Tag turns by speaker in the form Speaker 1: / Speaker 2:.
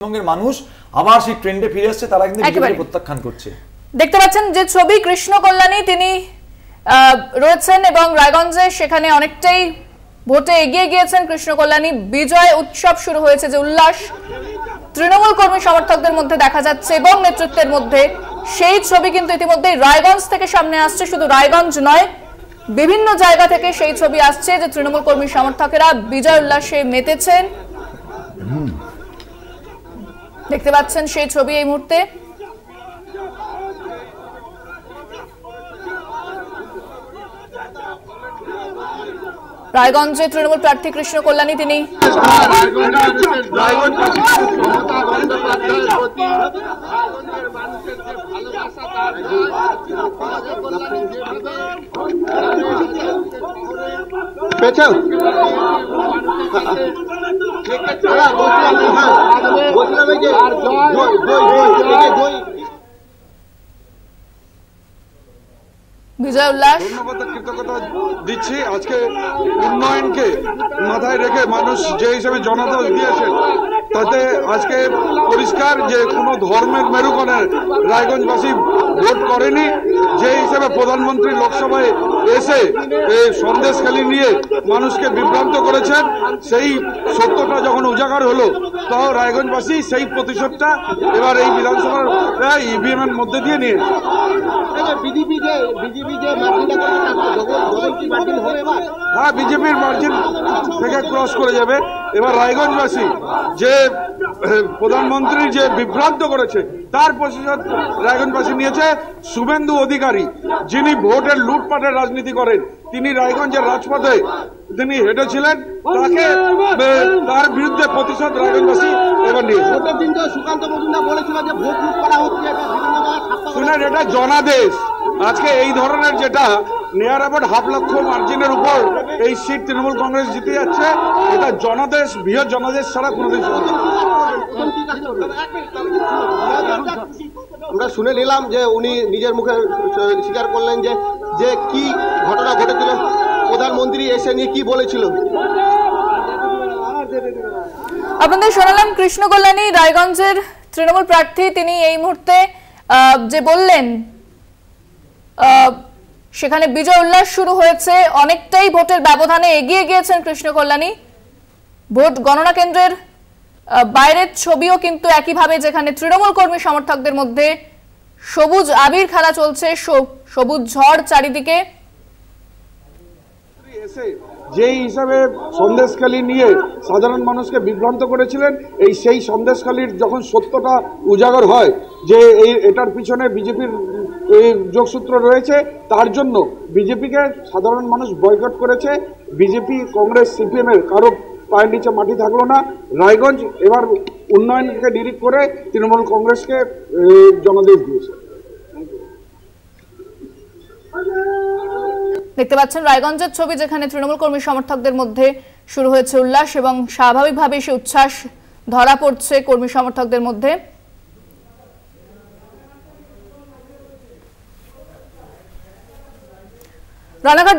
Speaker 1: পশ্চিমবঙ্গের মানুষ আবার সেই ট্রেন্ডে ফিরে আসছে, তারা কিন্তু বিজেপি প্রত্যাখ্যান করছে।
Speaker 2: দেখতে পাচ্ছেন যে ছবি, কৃষ্ণ কল্যাণী তিনি রয়েছেন এবং রায়গঞ্জে সেখানে অনেকটাই ভোটে এগিয়ে গিয়েছেন কৃষ্ণ কল্যাণী। বিজয় উৎসব শুরু হয়েছে, যে উল্লাস তৃণমূল কর্মী সমর্থকদের মধ্যে দেখা যাচ্ছে এবং নেতৃত্বের মধ্যে, সেই ছবি কিন্তু ইতিমধ্যেই রায়গঞ্জ থেকে সামনে আসছে। শুধু রায়গঞ্জ নয়, বিভিন্ন জায়গা থেকে সেই ছবি আসছে যে তৃণমূল কর্মী সমর্থকেরা বিজয় উল্লাসে মেতেছেন। দেখতে পাচ্ছেন সেই ছবি এই মুহূর্তে। রায়গঞ্জে তৃণমূল প্রার্থী কৃষ্ণ কল্যাণী তিনি বিজয় উল্লাস।
Speaker 3: ধন্যবাদ, কৃতজ্ঞতা দিচ্ছি। আজকে উন্নয়নকে মাথায় রেখে মানুষ যে হিসেবে জনাদেশ দিয়েছে, তাতে আজকে পরিষ্কার যে কোনো ধর্মের মেরুকরণে রায়গঞ্জবাসী ভোট করেনি। যে হিসেবে প্রধানমন্ত্রী লোকসভায় এসে এই সন্দেশখালি নিয়ে মানুষকে বিভ্রান্ত করেছেন, সেই সত্যটা যখন উজাগার হলো, তো রায়গঞ্জবাসী সেই প্রতিশোধটা এবার এই বিধানসভার ইভিএম এর মধ্যে দিয়ে নিয়েছে। হ্যাঁ, বিজেপির মার্জিন থেকে ক্রস করে যাবে। এবার রায়গঞ্জবাসী যে প্রধানমন্ত্রী যে বিভ্রান্ত করেছে, তার প্রতিশোধ রায়গঞ্জবাসী নিয়েছে। শুভেন্দু অধিকারী, যিনি ভোটের লুটপাটের রাজনীতি করেন, তিনি রায়গঞ্জের রাজপথে তিনি হেঁটেছিলেন, তাকে তার বিরুদ্ধে প্রতিশোধ রায়গঞ্জবাসী এবার নিয়েছে। শুনেন, এটা জনাদেশ। আজকে এই ধরনের যেটা নিয়ার অ্যাবাউট 1.5 লক্ষ মার্জিনের উপর এই সিট তৃণমূল কংগ্রেস জিতে যাচ্ছে, এটা জনাদেশ, বৃহৎ জনাদেশ ছাড়া কোনোদিন সম্ভব না।
Speaker 4: আমরা শুনে নিলাম যে উনি নিজের মুখে স্বীকার করলেন যে যে কি ঘটনা ঘটেছিল, প্রধানমন্ত্রী এসে নিয়ে কি বলেছিল।
Speaker 2: আপনাদের শোনালাম কৃষ্ণ কল্যাণী, রায়গঞ্জের তৃণমূল প্রার্থী। তিনি এই মুহূর্তে যে বললেন, সেখানে বিজয় উল্লাস শুরু হয়েছে, অনেকটাই ভোটের ব্যবধানে এগিয়ে গিয়েছেন কৃষ্ণ কল্যাণী। ভোট গণনা কেন্দ্রের বাইরের ছবিও কিন্তু একইভাবে, যেখানে তৃণমূল কর্মী সমর্থকদের মধ্যে সবুজ আবির খেলা চলছে, সবুজ ঝড় চারিদিকে।
Speaker 3: যে হিসাবে সন্দেশখালি নিয়ে সাধারণ মানুষকে বিভ্রান্ত করেছিলেন, সেই সন্দেশখালির যখন সত্যটা উজাগর হয় যে এটার পিছনে বিজেপির যোগসূত্র রয়েছে, তার জন্য বিজেপিকে সাধারণ মানুষ বয়কট করেছে। বিজেপি, কংগ্রেস, সিপিএম এর কারো পায়ের নিচে মাটি থাকলো না। রায়গঞ্জ এবার উন্নয়নকে নিরিখ করে তৃণমূল কংগ্রেসকে জনাদেশ দিয়েছে।
Speaker 2: দেখতে পাচ্ছেন রায়গঞ্জের ছবি, যেখানে তৃণমূল কর্মী সমর্থকদের মধ্যে শুরু হয়েছে উল্লাস এবং স্বাভাবিকভাবে সে উচ্ছ্বাস ধরা পড়ছে কর্মী সমর্থকদের মধ্যে। রানাঘাট